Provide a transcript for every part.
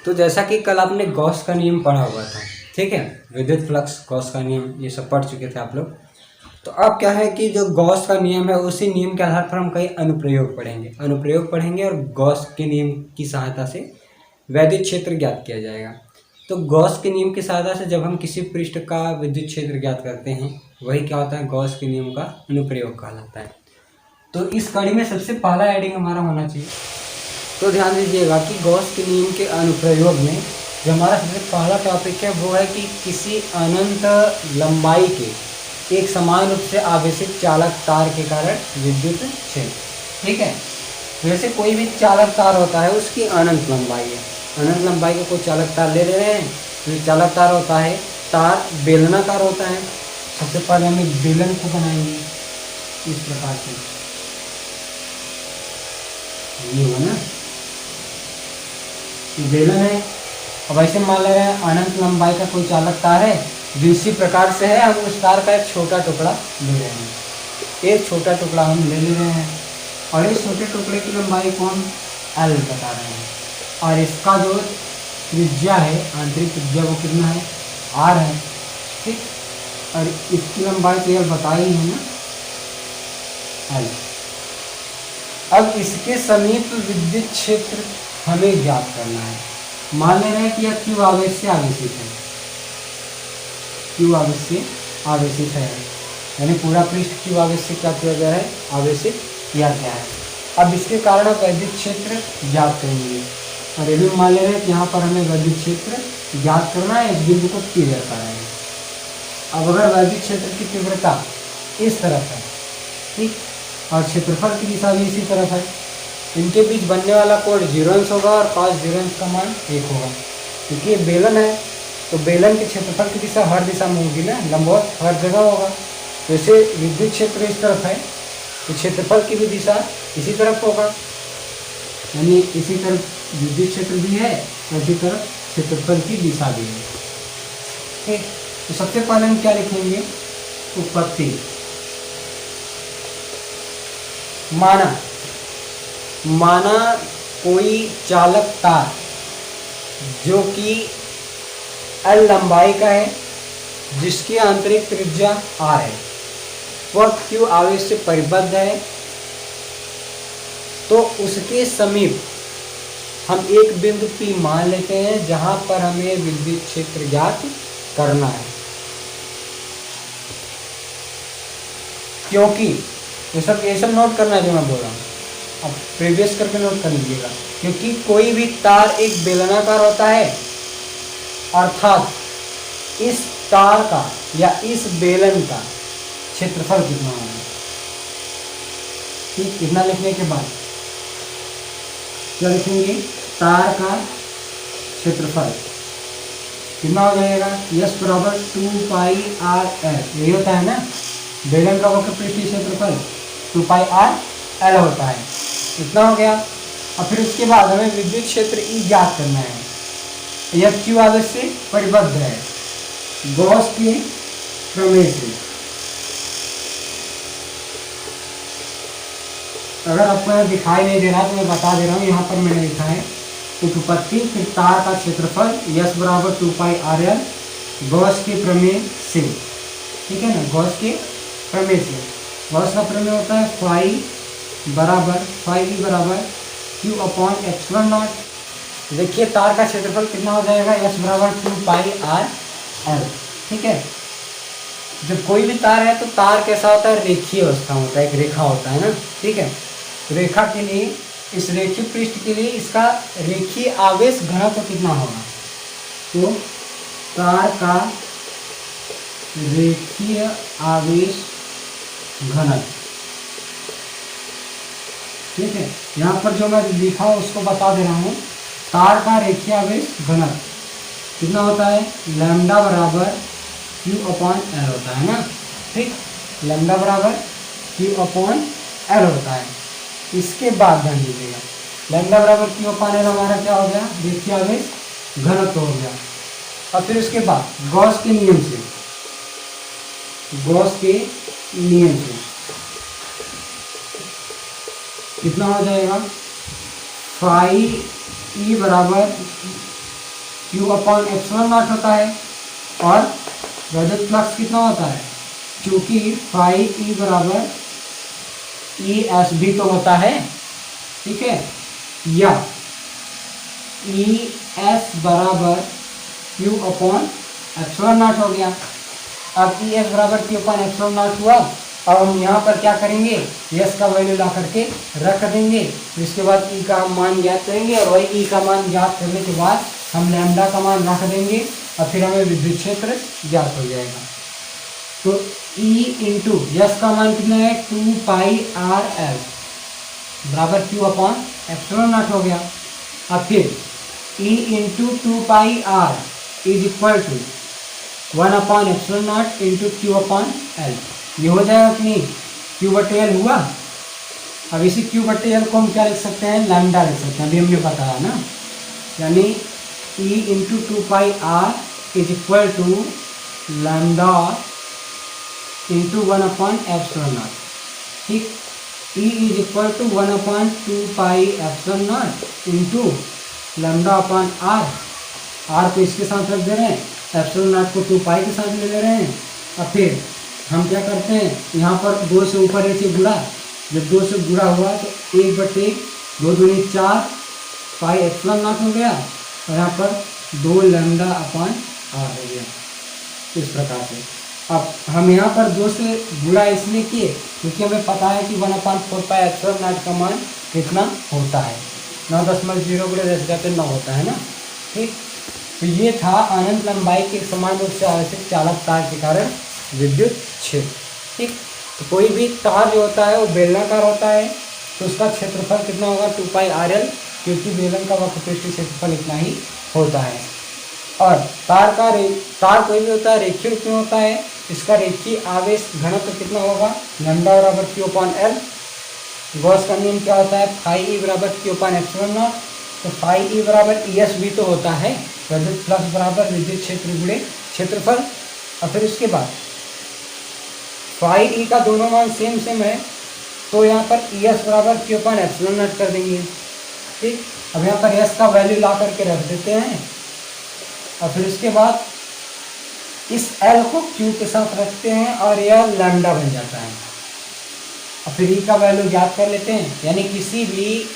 तो जैसा कि कल आपने गॉस का नियम पढ़ा हुआ था, ठीक है, विद्युत फ्लक्स, गॉस का नियम, ये सब पढ़ चुके थे आप लोग। तो अब क्या है कि जो गॉस का नियम है उसी नियम के आधार पर हम कई अनुप्रयोग पढ़ेंगे और गॉस के नियम की सहायता से वैद्युत क्षेत्र ज्ञात किया जाएगा। तो गॉस के नियम की सहायता से जब हम किसी पृष्ठ का विद्युत क्षेत्र ज्ञात करते हैं, वही क्या होता है, गॉस के नियम का अनुप्रयोग कहलाता है। तो इस कड़ी में सबसे पहला हेडिंग हमारा होना चाहिए, तो ध्यान दीजिएगा कि गॉस के नियम के अनुप्रयोग में जो हमारा सबसे पहला टॉपिक है वो है कि किसी अनंत लंबाई के एक समान रूप से आवेशित चालक तार के कारण विद्युत क्षेत्र, ठीक है। वैसे कोई भी चालक तार होता है उसकी अनंत लंबाई है, अनंत लंबाई का कोई चालक तार ले रहे हैं, तो चालक तार होता है, तार बेलनाकार होता है। सबसे पहले हम एक बेलन को बनाएंगे इस प्रकार से, ये होगा ना, बेलन है। अब ऐसे मान ले रहे हैं अनंत लंबाई का कोई चालक तार है जो इसी प्रकार से है, हम उस तार का एक छोटा टुकड़ा ले रहे हैं, एक छोटा टुकड़ा हम ले रहे हैं और इस छोटे टुकड़े की लंबाई को हम L बता रहे हैं और इसका जो त्रिज्या है, आंतरिक त्रिज्या, वो कितना है, R है, ठीक। और इसकी लंबाई तो यह बताई है ना, L। अब इसके समीप विद्युत क्षेत्र हमें ज्ञात करना है। मान ले रहे हैं कि यह Q आवेश से आवेशित है, Q आवेश से आवेशित है, यानी पूरा पृष्ठ Q आवेश से क्या किया गया है, आवेशित किया गया है। अब इसके कारण आप वैद्युत क्षेत्र ज्ञात करेंगे और ये भी मान ले रहे हैं कि यहाँ पर हमें वैद्युत क्षेत्र ज्ञात करना है, इस बिंदु को P दर्शा रहे हैं। अब अगर वैद्युत क्षेत्र की तीव्रता इस तरफ है, ठीक, और क्षेत्रफल की दिशा भी इसी तरफ है, इनके बीच बनने वाला कोण 0 अंश होगा और cos 0 अंश का मान 1 होगा। क्योंकि ये बेलन है तो बेलन के क्षेत्रफल की दिशा हर दिशा में होगी ना, लंबवत हर जगह होगा। जैसे विद्युत क्षेत्र इस तरफ है तो क्षेत्रफल की भी दिशा इसी तरफ होगा, यानी इसी तरफ विद्युत क्षेत्र भी है और इसी तरफ क्षेत्रफल की दिशा भी है, ठीक। तो सबसे पहले हम क्या लिखेंगे, उत्पत्ति। माना कोई चालक तार जो कि L लंबाई का है, जिसकी आंतरिक त्रिज्या R है, वह Q आवेश से परिबद्ध है, तो उसके समीप हम एक बिंदु P मान लेते हैं जहां पर हमें विद्युत क्षेत्र ज्ञात करना है। क्योंकि ये सब नोट करना है जो मैं बोल रहा हूँ, अब प्रीवियस करके नोट कर लीजिएगा। क्योंकि कोई भी तार एक बेलनाकार होता है, अर्थात इस तार का या इस बेलन का क्षेत्रफल कितना होगा, ठीक। इतना लिखने के बाद क्या लिखेंगे, तार का क्षेत्रफल कितना हो जाएगा, S बराबर 2πr_L, यही होता है ना, बेलन का वक्र पृष्ठीय क्षेत्रफल 2πr_L होता है, इतना हो गया। और फिर उसके बाद हमें विद्युत क्षेत्र E ज्ञात करना है, यह Q आवेश से परिबद्ध है गॉस के प्रमेय से। अगर आपको यहाँ दिखाई नहीं दे रहा तो मैं बता दे रहा हूँ, यहाँ पर मैंने लिखा है उत्पत्ति, फिर तार का क्षेत्रफल S बराबर 2πr_L गॉस के प्रमेय से, ठीक है ना, गॉस के प्रमेय से। गॉस का प्रमेय होता है फाई E बराबर Q/ε0। देखिए तार का क्षेत्रफल कितना हो जाएगा, S बराबर 2πr_L, ठीक है। जब कोई भी तार है तो तार कैसा होता है, रेखीय अवस्था होता है, एक रेखा होता है ना, ठीक है। रेखा के लिए, इस रेखीय पृष्ठ के लिए इसका रेखीय आवेश घनत्व कितना होगा, तो तार का रेखीय आवेश घनत्व, ठीक है। यहाँ पर जो मैं लिखा हूँ उसको बता दे रहा हूँ, तार का रेखीय आवेश घनत्व कितना होता है, लैम्डा बराबर Q/L होता है ना, ठीक, लैम्डा बराबर Q/L होता है। इसके बाद ध्यान दीजिएगा, लैम्डा बराबर Q/L हमारा क्या हो गया, रेखीय आवेश घनत्व हो गया। और फिर उसके बाद गॉस के नियम से कितना हो जाएगा, फाई E बराबर Q अपॉन एप्सिलॉन नॉट होता है। और विद्युत फ्लक्स कितना होता है, क्योंकि फाई ई बराबर ई एस भी तो होता है, ठीक है, या ई एस बराबर Q अपॉन एप्सिलॉन नॉट हो गया। अब ई एस बराबर Q अपॉन एप्सिलॉन नॉट हुआ। अब हम यहाँ पर क्या करेंगे, यस का वैल्यू ला करके रख देंगे, इसके बाद ई का हम मान ज्ञात करेंगे, और वही ई का मान ज्ञात करने के बाद हम लैम्डा का मान रख देंगे, और फिर हमें विद्युत क्षेत्र ज्ञात हो जाएगा। तो ई इंटू यस का मान कितना है, 2 पाई आर एल बराबर Q अपॉन एप्सिलॉन नॉट हो गया। अब फिर E into 2 pi R is equal to 1 upon epsilon naught into Q upon L. ये हो जाएगा कि नहीं, Q बटे एल हुआ। अब इसी Q बटे एल को हम क्या लिख सकते हैं, लैम्डा लिख सकते हैं, अभी हमने बताया ना, यानी E into 2 pi R is equal to lambda into 1 upon epsilon naught, ठीक। E is equal to 1 upon 2 pi epsilon naught into lambda upon R. R को इसके साथ रख दे रहे हैं, एप्सिलॉन नॉट को 2 पाई के साथ ले रहे हैं। अब फिर हम क्या करते हैं, यहाँ पर 2 से ऊपर ऐसे गुणा, जब 2 से गुणा हुआ तो 1 बटे 2 दूनी 4 पाई एप्सिलॉन नॉट हो गया, और यहाँ पर 2 लैम्डा अपॉन आर हो गया। इस प्रकार से अब हम यहाँ पर 2 से गुणा इसलिए किए क्योंकि हमें पता है कि 1/4 पाई एप्सिलॉन नॉट का मान कितना होता है, 9.0 गुणे 10⁻9 होता है ना, ठीक। तो ये था अनंत लंबाई के समान रूप से आवश्यक चालक तार के कारण विद्युत क्षेत्र, ठीक। तो कोई भी तार जो होता है वो बेलनाकार होता है, तो उसका क्षेत्रफल कितना होगा, 2 पाई आर एल, क्योंकि बेलन का वक्रपृष्ठीय क्षेत्रफल इतना ही होता है। और तार कोई भी होता है रेखीय रूप में होता है, इसका रेखीय आवेश घनत्व कितना होगा, लैम्डा बराबर Q अपॉन एल। गॉस का नियम क्या होता है, फाई ई बराबर Q अपॉन एप्सिलॉन नॉट। तो फाई ई बराबर ई एस भी तो होता है, विद्युत फ्लक्स बराबर विद्युत क्षेत्र गुणे क्षेत्रफल। और फिर उसके बाद फाई ई का दोनों मान सेम है, तो यहाँ पर ई एस बराबर Q अपॉन एप्सिलॉन नॉट कर देंगे, ठीक। अब यहाँ पर एस का वैल्यू ला करके रख देते हैं, और फिर उसके बाद इस एल को Q के साथ रखते हैं और यह लैम्डा बन जाता है। और फिर ई का वैल्यू ज्ञात कर लेते हैं, यानी किसी भी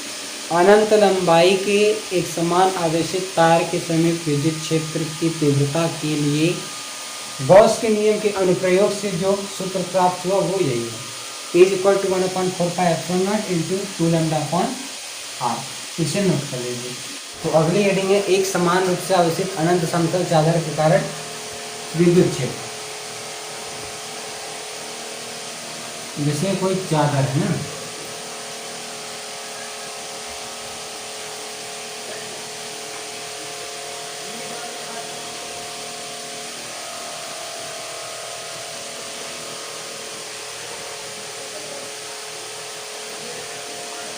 अनंत लंबाई के एक समान आवेशित तार के समीप विद्युत क्षेत्र की तीव्रता के लिए गॉस के नियम के अनुप्रयोग से जो सूत्र प्राप्त हुआ वो यही है, is equal to 1/4 pi epsilon naught into 2 lambda upon R. इसे नोट कर लीजिए। तो अगली हेडिंग है, एक समान रूप से आवेशित अनंत समतल चादर के कारण विद्युत क्षेत्र। जैसे कोई चादर है ना,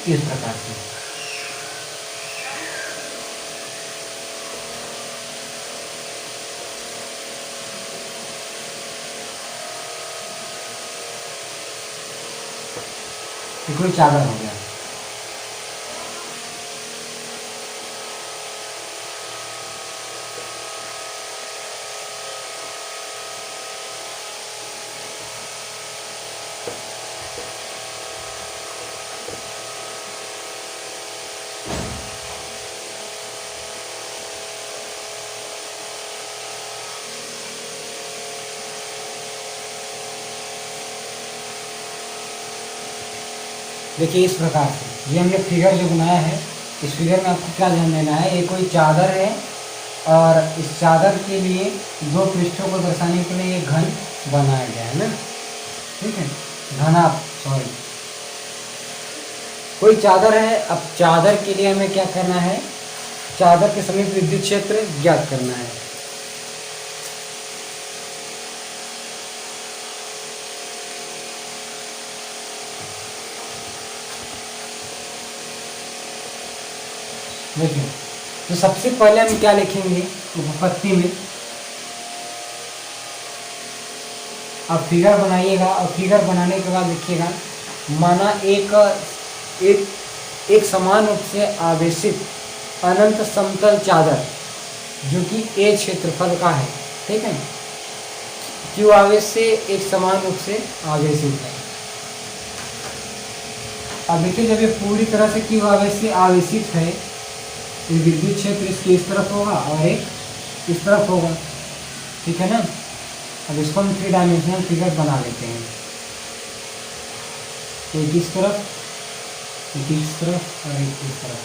इस प्रकार से कोई चादर हो गया। देखिए इस प्रकार से ये हमने फिगर जो बनाया है, इस फिगर में आपको क्या ध्यान देना है, ये कोई चादर है और इस चादर के लिए 2 पृष्ठों को दर्शाने के लिए ये घन बनाया गया है ना, ठीक है, घनाभ, सॉरी, कोई चादर है। अब चादर के लिए हमें क्या करना है, चादर के समीप विद्युत क्षेत्र ज्ञात करना है। देखिए, तो सबसे पहले हम क्या लिखेंगे उपपत्ति में, अब फिगर बनाइएगा और फिगर बनाने के बाद लिखिएगा, माना एक समान रूप से आवेशित अनंत समतल चादर जो कि ए क्षेत्रफल का है, ठीक है। क्यू आवेश से एक समान रूप से आवेशित है। अब देखिए जब ये पूरी तरह से क्यू आवेश से आवेशित है तो विद्युत क्षेत्र इसके इस तरफ होगा और एक इस तरफ होगा, ठीक है ना। अब इसको हम 3 डायमेंशनल फिगर बना लेते हैं। एक इस तरफ, एक इस तरफ और एक इस तरफ,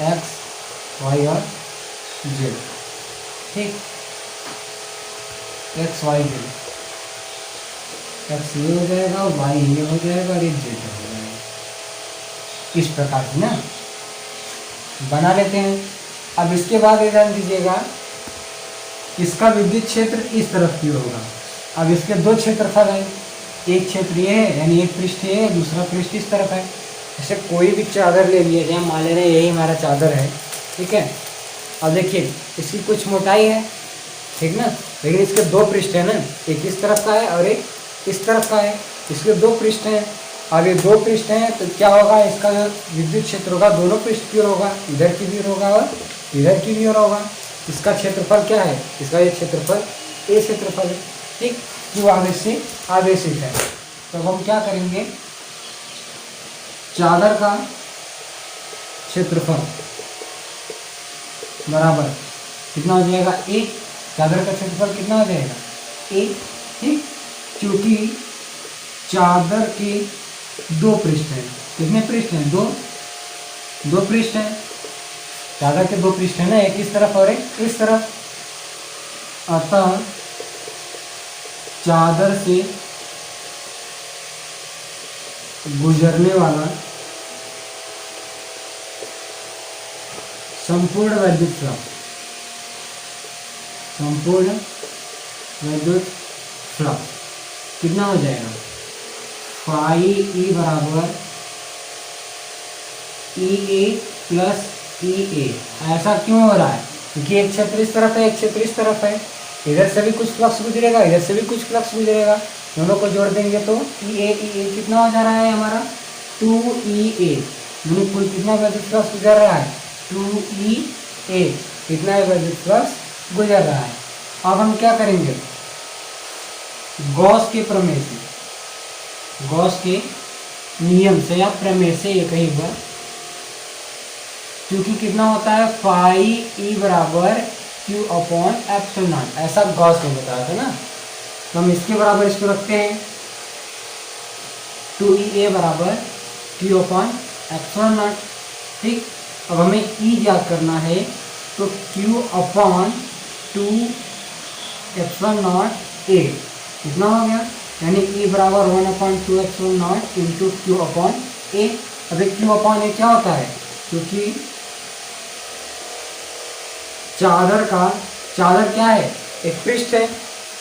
एक्स वाई और जेड, ठीक। एक्स वाई जेड, एक्स ये हो जाएगा, वाई ये हो जाएगा और एक जेड हो जाएगा। इस प्रकार से ना बना लेते हैं। अब इसके बाद ये ध्यान दीजिएगा, इसका विद्युत क्षेत्र इस तरफ की होगा। अब इसके दो क्षेत्रफल हैं, एक क्षेत्र ये है यानी एक पृष्ठ ये है, दूसरा पृष्ठ इस तरफ है। जैसे कोई भी चादर ले लिए जाए, मान ले रहे हैं यही हमारा चादर है, ठीक है। अब देखिए इसकी कुछ मोटाई है, ठीक ना, लेकिन इसके दो पृष्ठ है ना, एक इस तरफ का है और एक इस तरफ का है। इसके दो पृष्ठ हैं। अब ये दो पृष्ठ हैं तो क्या होगा, इसका जो विद्युत क्षेत्र होगा दोनों पृष्ठ की ओर होगा, इधर की भी होगा और इधर की भी ओर होगा। इसका क्षेत्रफल क्या है, इसका ये क्षेत्रफल ए क्षेत्रफल है, ठीक, जो आवेश से आवेशित है। तो हम क्या करेंगे, चादर का क्षेत्रफल बराबर कितना हो जाएगा, ए। चादर का क्षेत्रफल कितना हो जाएगा, ए, ठीक। क्योंकि चादर के दो पृष्ठ हैं, कितने पृष्ठ हैं, दो पृष्ठ हैं। चादर के दो पृष्ठ है ना, एक इस तरफ और एक इस तरफ। अतः चादर से गुजरने वाला संपूर्ण विद्युत फ्लक्स, संपूर्ण विद्युत फ्लक्स कितना हो जाएगा, फाई ई बराबर ई ए प्लस ई ए। ऐसा क्यों हो रहा है, क्योंकि एक क्षेत्र इस तरफ है, एक क्षेत्र इस तरफ है। इधर से भी कुछ फ्लक्स गुजरेगा, इधर से भी कुछ फ्लक्स गुजरेगा, दोनों को जोड़ देंगे तो ई ए कितना हो जा रहा है हमारा, 2EA। यानी कुल कितना विद्युत फ्लक्स गुजर रहा है, 2EA, कितना विद्युत फ्लक्स गुजर रहा है। अब हम क्या करेंगे, गॉस के प्रमेय से, गॉस के नियम से या प्रमेय से ये कहीं पर, क्योंकि कितना होता है, फाई ई बराबर क्यू अपॉन एप्सिलॉन नॉट, ऐसा गॉस ने बताया था ना। तो हम इसके बराबर इसको रखते हैं, 2EA बराबर क्यू अपॉन एप्सिलॉन नॉट, ठीक। अब हमें ई ज्ञात करना है, तो Q upon 2 epsilon naught A कितना हो गया, यानी ई बराबर 1/2 epsilon naught into Q upon A. अब क्यू अपॉन ए क्या होता है, क्योंकि चादर क्या है, एक पृष्ठ है,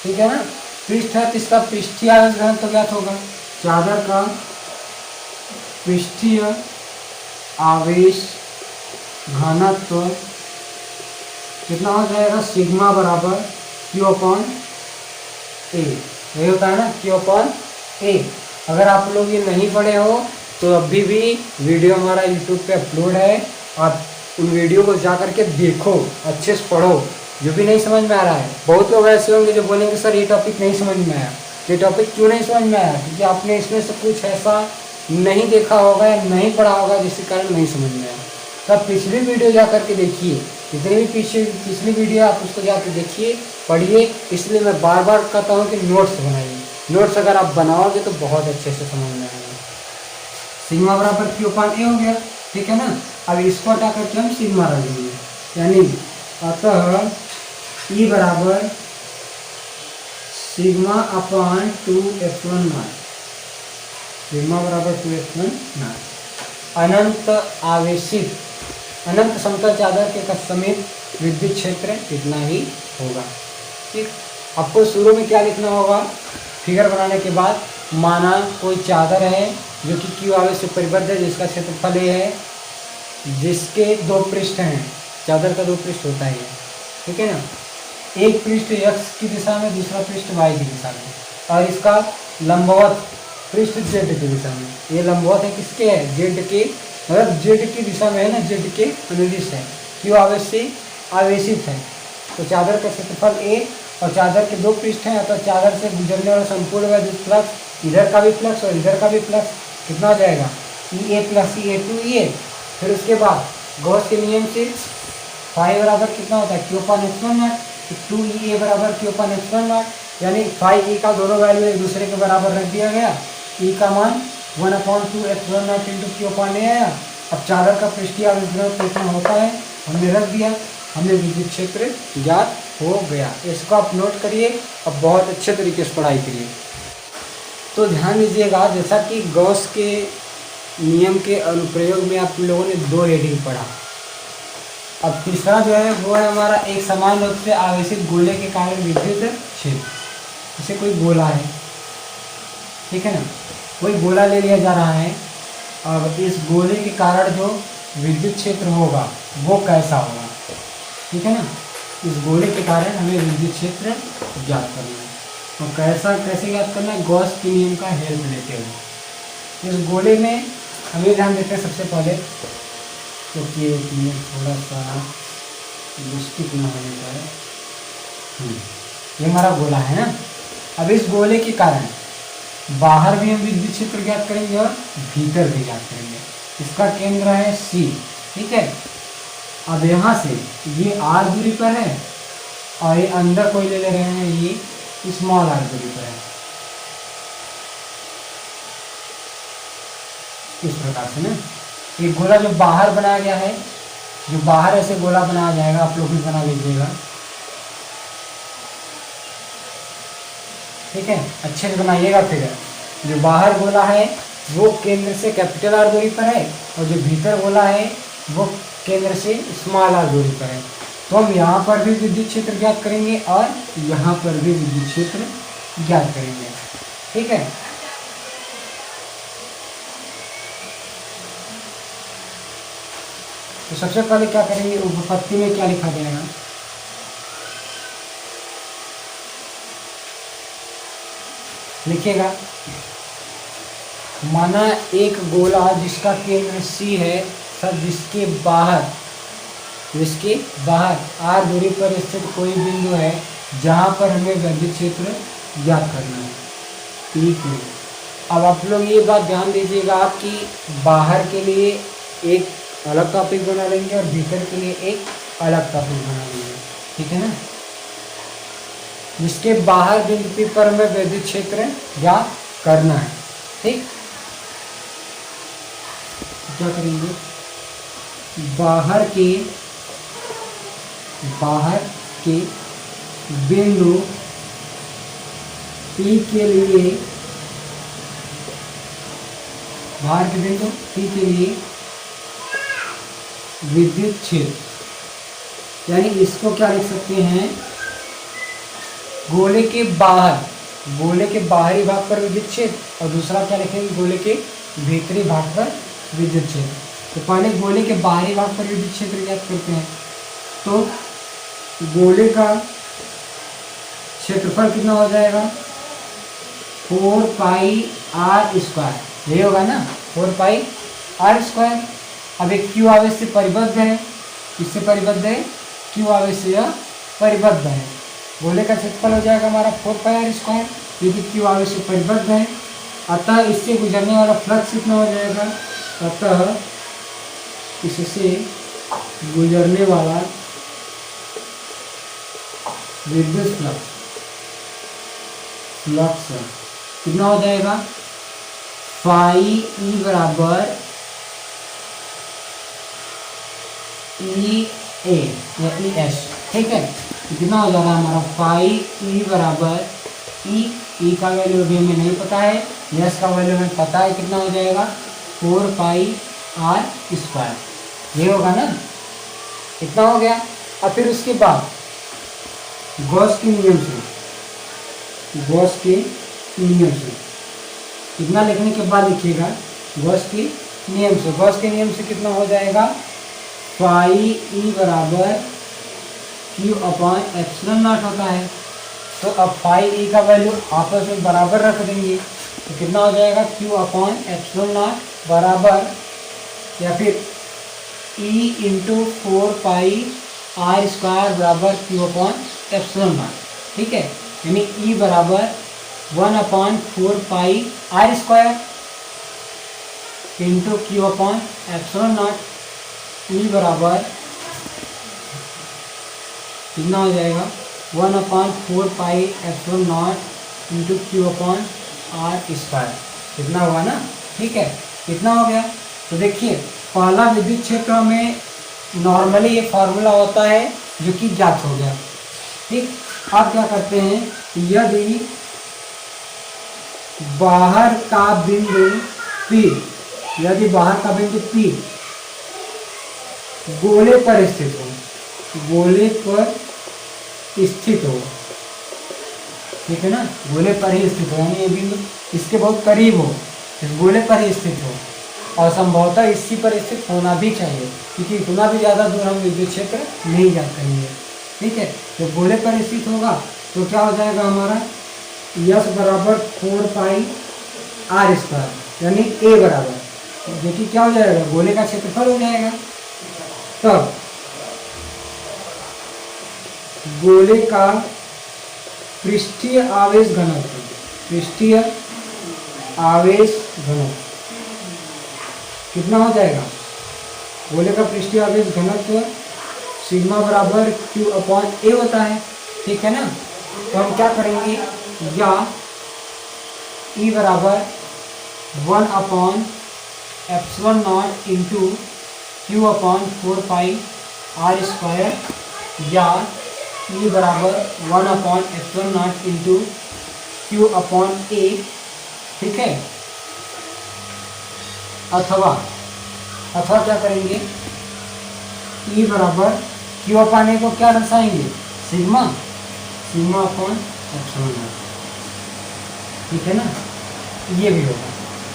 ठीक है ना, पृष्ठ है तो इसका पृष्ठीय आवेश घनत्व तो ज्ञात होगा। चादर का पृष्ठीय आवेश घनत्व कितना हो जाएगा, सिग्मा बराबर क्यू अपॉन ए, यही होता है ना, क्यू अपॉन ए। अगर आप लोग ये नहीं पढ़े हो तो अभी भी वीडियो हमारा यूट्यूब पे अपलोड है, आप उन वीडियो को जा करके देखो, अच्छे से पढ़ो। जो भी नहीं समझ में आ रहा है, बहुत लोग ऐसे होंगे जो बोलेंगे सर ये टॉपिक नहीं समझ में आया। ये टॉपिक क्यों नहीं समझ में आया, क्योंकि आपने इसमें से कुछ ऐसा नहीं देखा होगा या नहीं पढ़ा होगा जिसके कारण नहीं समझ में आया। तो आप पिछली वीडियो जा करके देखिए, जितनी भी पिछली वीडियो आप उसको जाकर देखिए, पढ़िए। इसलिए मैं बार बार कहता हूँ कि नोट्स बनाइए, नोट्स अगर आप बनाओगे तो बहुत अच्छे से समझ में आएगा। सिग्मा बराबर क्यू अपॉन ए हो गया, ठीक है ना। अब इसको हटा करके हम सिग्मा रख देंगे, यानी अतः ई बराबर sigma upon 2 epsilon not, sigma बराबर 2 एप्सिलॉन नॉट। अनंत आवेशित, अनंत समतल चादर के समेत विद्युत क्षेत्र इतना ही होगा, ठीक। आपको शुरू में क्या लिखना होगा, फिगर बनाने के बाद, माना कोई चादर है जो कि क्यू आवेश से परिबद्ध है, जिसका क्षेत्रफल ए है, जिसके दो पृष्ठ हैं, चादर का दो पृष्ठ होता है, ठीक है ना। एक पृष्ठ x की दिशा में, दूसरा पृष्ठ y की दिशा में, और इसका लंबवत पृष्ठ z की दिशा में। ये लंबवत है किसके है, z के, मतलब z की दिशा में है ना, z के अनुदिश है। क्यू आवेश से आवेशित है। तो चादर का क्षेत्रफल A और चादर के दो पृष्ठ हैं, अतः चादर से गुजरने वाला संपूर्ण वैद्युत फ्लक्स, इधर का भी फ्लक्स और इधर का भी फ्लक्स कितना हो जाएगा, EA प्लस EA 2EA। फिर उसके बाद गॉस के नियम से फाई बराबर कितना होता है, Q/ε0, तो 2EA बराबर Q/ε0, यानी फाई E का दोनों वैल्यू एक दूसरे के बराबर रख दिया गया। E का मान 1/2ε0 इंटू Q/A आया। अब चादर का पृष्ठीय आवेश घनत्व कितना होता है हमने रख दिया, हमें विद्युत क्षेत्र ज्ञात हो गया। इसको आप नोट करिए, अब बहुत अच्छे तरीके से पढ़ाई करिए। तो ध्यान दीजिएगा, जैसा कि गॉस के नियम के अनुप्रयोग में आप लोगों ने 2 हेडिंग पढ़ा। अब तीसरा जो है वो है हमारा एक समान रूप से आवेशित गोले के कारण विद्युत क्षेत्र। जैसे कोई गोला है, ठीक है ना, कोई गोला ले लिया जा रहा है। अब इस गोले के कारण जो विद्युत क्षेत्र होगा वो कैसा होगा, ठीक है ना। इस गोले के कारण हमें विद्युत क्षेत्र ज्ञात करना है। और कैसे ज्ञात करना है, गॉस के नियम का हेल्प लेते हुए। इस गोले में हमें ध्यान देते हैं सबसे पहले, क्योंकि ये थोड़ा सा मिस्टेक ना होने पाए। ये हमारा गोला है ना। अब इस गोले के कारण बाहर भी हम विद्युत क्षेत्र ज्ञात करेंगे और भीतर भी ज्ञात करेंगे। इसका केंद्र है C, ठीक है। अब यहाँ से ये R दूरी पर है और ये अंदर कोई ले रहे हैं, ये स्मॉल r दूरी पर है। इस प्रकार से ना एक गोला जो बाहर बनाया गया है, जो बाहर ऐसे गोला बनाया जाएगा, आप लोग भी बना लीजिएगा, ठीक है, अच्छे से बनाइएगा। फिर जो बाहर गोला है वो केंद्र से कैपिटल R दूरी पर है और जो भीतर गोला है वो केंद्र से स्मॉल r दूरी पर है। तो हम यहाँ पर भी विद्युत क्षेत्र ज्ञात करेंगे और यहाँ पर भी विद्युत क्षेत्र ज्ञात करेंगे, ठीक है। तो सबसे पहले क्या करेंगे, उपपत्ति में क्या लिखा जाएगा, लिखिएगा, माना एक गोला जिसका केंद्र C है, सब जिसके बाहर R दूरी पर स्थित कोई बिंदु है जहाँ पर हमें विद्युत क्षेत्र ज्ञात करना है, ठीक है। अब आप लोग ये बात ध्यान दीजिएगा कि बाहर के लिए एक अलग टॉपिक बना लेंगे और भीतर के लिए एक अलग टॉपिक बना लेंगे, ठीक है ना। जिसके बाहर बिंदु P पर हमें विद्युत क्षेत्र ज्ञात करना है, ठीक। क्या करेंगे, बाहर के बिंदु P के लिए, बाहर के बिंदु P के लिए विद्युत क्षेत्र, यानी इसको क्या लिख सकते हैं, गोले के बाहरी भाग पर विद्युत क्षेत्र, और दूसरा क्या लिखेंगे, गोले के भीतरी भाग पर विद्युत क्षेत्र। तो पहले गोले के बाहरी भाग पर विद्युत क्षेत्र ज्ञात करते हैं। तो गोले का क्षेत्रफल कितना हो जाएगा, 4πr², यही होगा ना, 4πr²। अब एक Q आवेश से परिबद्ध है, किससे परिबद्ध है, Q आवेश से यह परिबद्ध है। गोले का क्षेत्रफल हो जाएगा हमारा 4πr², क्योंकि Q आवेश से परिबद्ध है। अतः इससे गुजरने वाला फ्लक्स कितना हो जाएगा, अतः इससे गुजरने वाला विद्युत फ्लक्स कितना हो जाएगा, फाई E बराबर EA या ES, ठीक है। कितना हो जा रहा है हमारा, फाई E बराबर E का वैल्यू अभी हमें नहीं पता है, S का वैल्यू हमें पता है, कितना हो जाएगा 4πr², ये होगा ना, इतना हो गया। और फिर उसके बाद गॉस के नियम से कितना लिखने के बाद लिखिएगा, गॉस के नियम से कितना हो जाएगा, फाई E बराबर Q/ε0 होता है। तो अब फाई E का वैल्यू आपस में बराबर रख देंगे, तो कितना हो जाएगा, Q/ε0 बराबर, या फिर E into 4πr², R square बराबर क्यू अपॉन एप्सिलॉन नॉट, ठीक है। यानी ई बराबर 1/4 R square into Q upon epsilon naught, E बराबर कितना हो जाएगा 1/4 epsilon naught into Q upon R square, कितना हुआ ना, ठीक है। कितना हो गया, तो देखिए पहला विद्युत क्षेत्र में नॉर्मली ये फॉर्मूला होता है जो कि ज्ञात हो गया, ठीक। अब क्या करते हैं, यदि बाहर का बिंदु P, यदि बाहर का बिंदु P गोले पर स्थित हो, गोले पर स्थित हो, ठीक है ना, गोले पर ही स्थित हो, यानी ये बिंदु इसके बहुत करीब हो, इस गोले पर ही स्थित हो, और संभवतः इसी पर स्थित होना भी चाहिए, क्योंकि इतना भी ज़्यादा दूर हम विद्युत क्षेत्र नहीं जा पाएंगे, ठीक है। तो गोले पर स्थित होगा तो क्या हो जाएगा हमारा यस बराबर 4 आर स्क्वायर, यानी ए बराबर, जो कि क्या हो जाएगा गोले का क्षेत्रफल हो जाएगा। तब गोले का पृष्ठीय आवेश घनत्व, पृष्ठीय आवेश घनत्व कितना हो जाएगा, गोले का पृष्ठीय आवेश घनत्व सिग्मा बराबर क्यू अपॉन ए होता है, ठीक है ना। तो हम क्या करेंगे, या ई बराबर 1/एप्सिलॉन naught into Q upon 4 R square, या ई बराबर 1/एप्सिलॉन naught into Q upon A, ठीक है। अथवा क्या करेंगे, ई बराबर क्यू अपॉन ए को क्या दर्शाएंगे, सिग्मा अपॉन एप्सिलॉन नॉट, ठीक है ना। ये भी होगा,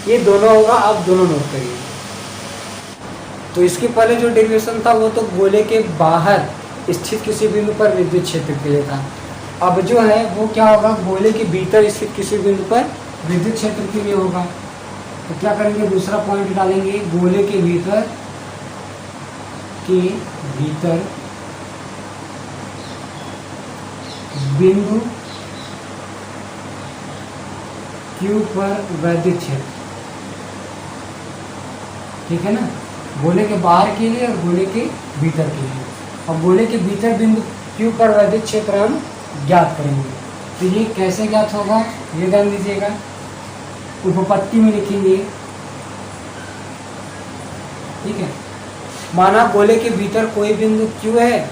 ये दोनों होगा, आप दोनों नोट करिए। तो इसके पहले जो डेरिवेशन था वो तो गोले के बाहर स्थित किसी बिंदु पर विद्युत क्षेत्र के लिए था। अब जो है वो क्या होगा, गोले के भीतर स्थित किसी बिंदु पर विद्युत क्षेत्र के लिए होगा। तो क्या करेंगे, दूसरा पॉइंट डालेंगे, गोले के भीतर बिंदु Q पर वैद्युत क्षेत्र, ठीक है ना, गोले के बाहर के लिए और गोले के भीतर के लिए। और गोले के भीतर बिंदु Q पर वैद्युत क्षेत्र हम ज्ञात करेंगे। तो ये कैसे ज्ञात होगा, ये ध्यान दीजिएगा, उपपत्ति में लिखेंगे, ठीक है। माना गोले के भीतर कोई बिंदु Q है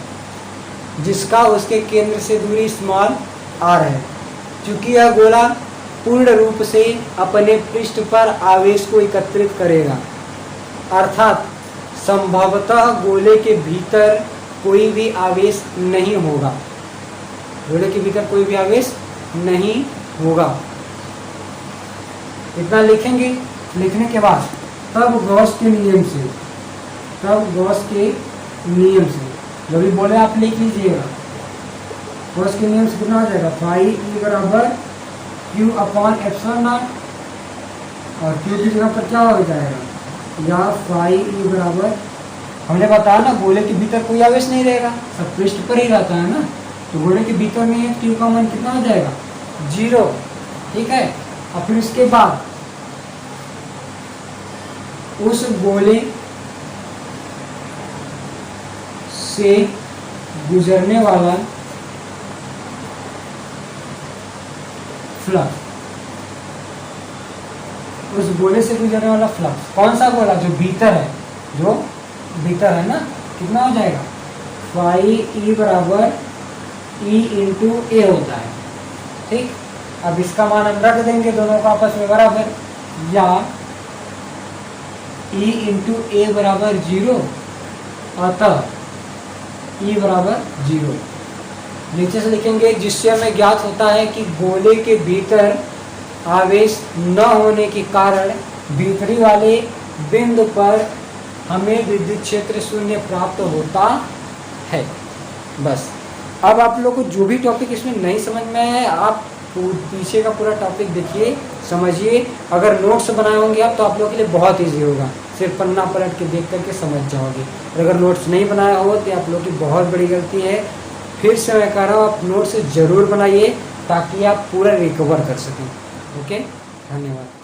जिसका उसके केंद्र से दूरी स्मॉल r है। चूंकि यह गोला पूर्ण रूप से अपने पृष्ठ पर आवेश को एकत्रित करेगा, अर्थात संभवतः गोले के भीतर कोई भी आवेश नहीं होगा, गोले के भीतर कोई भी आवेश नहीं होगा। इतना लिखेंगे। लिखने के बाद तब गॉस के नियम से, जो भी बोले आप लिख लीजिएगा। गॉस के नियम से कितना हो जाएगा, फाई ई बराबर क्यू अपॉन एप्सिलॉन नॉट, और क्यू की जगह पर क्या हो जाएगा, या फाई ई बराबर, हमने बताया ना गोले के भीतर कोई आवेश नहीं रहेगा, सब पृष्ठ पर ही रहता है ना, तो गोले के भीतर में है, क्यू का मान कितना हो जाएगा 0, ठीक है। और फिर उसके बाद उस गोले से गुजरने वाला फ्लक्स, उस गोले से गुजरने वाला फ्लक्स, कौन सा गोला, जो भीतर है ना, कितना हो जाएगा, फाई ई बराबर ई इंटू ए होता है, ठीक। अब इसका मान हम रख देंगे दोनों का आपस में बराबर, या ई इंटू ए बराबर 0, अतः ई बराबर 0। नीचे से लिखेंगे, जिससे हमें ज्ञात होता है कि गोले के भीतर आवेश न होने के कारण भीतरी वाले बिंदु पर हमें विद्युत क्षेत्र शून्य प्राप्त होता है। बस अब आप लोग को जो भी टॉपिक इसमें नहीं समझ में आया है, आप पीछे का पूरा टॉपिक देखिए, समझिए। अगर नोट्स बनाए होंगे आप तो आप लोगों के लिए बहुत ईजी होगा सिर्फ पन्ना पलट के देख करके समझ जाओगे। और अगर नोट्स नहीं बनाया हो तो आप लोग की बहुत बड़ी गलती है। फिर से मैं कह रहा हूँ, आप नोट्स ज़रूर बनाइए ताकि आप पूरा रिकवर कर सकें। ओके, धन्यवाद।